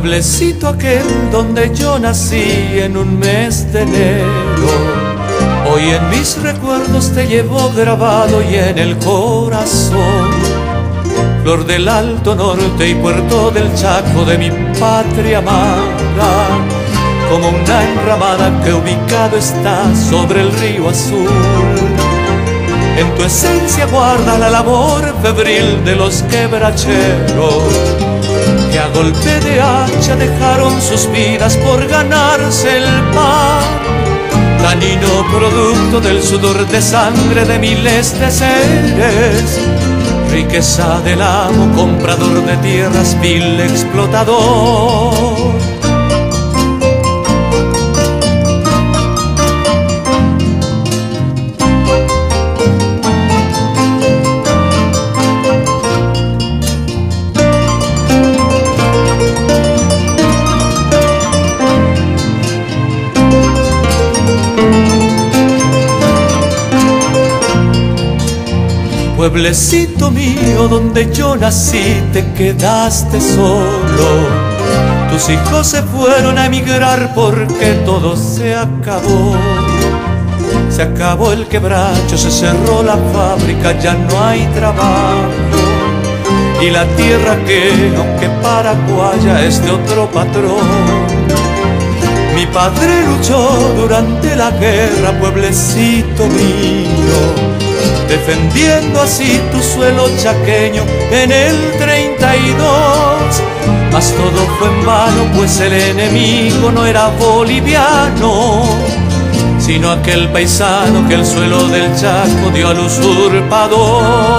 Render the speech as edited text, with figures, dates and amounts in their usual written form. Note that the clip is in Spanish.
Pueblecito aquel donde yo nací en un mes de enero, hoy en mis recuerdos te llevo grabado y en el corazón. Flor del Alto Norte y puerto del Chaco de mi patria amada, como una enramada que ubicado está sobre el río azul. En tu esencia guarda la labor febril de los quebracheros, que a golpe de hacha dejaron sus vidas por ganarse el pan. Danino producto del sudor de sangre de miles de seres, riqueza del amo, comprador de tierras, vil explotador. Pueblecito mío, donde yo nací, te quedaste solo. Tus hijos se fueron a emigrar porque todo se acabó. Se acabó el quebracho, se cerró la fábrica, ya no hay trabajo. Y la tierra que, aunque paraguaya, es de otro patrón. Mi padre luchó durante la guerra, pueblecito mío, defendiendo así tu suelo chaqueño en el 32. Mas todo fue en vano, pues el enemigo no era boliviano, sino aquel paisano que el suelo del Chaco dio al usurpador.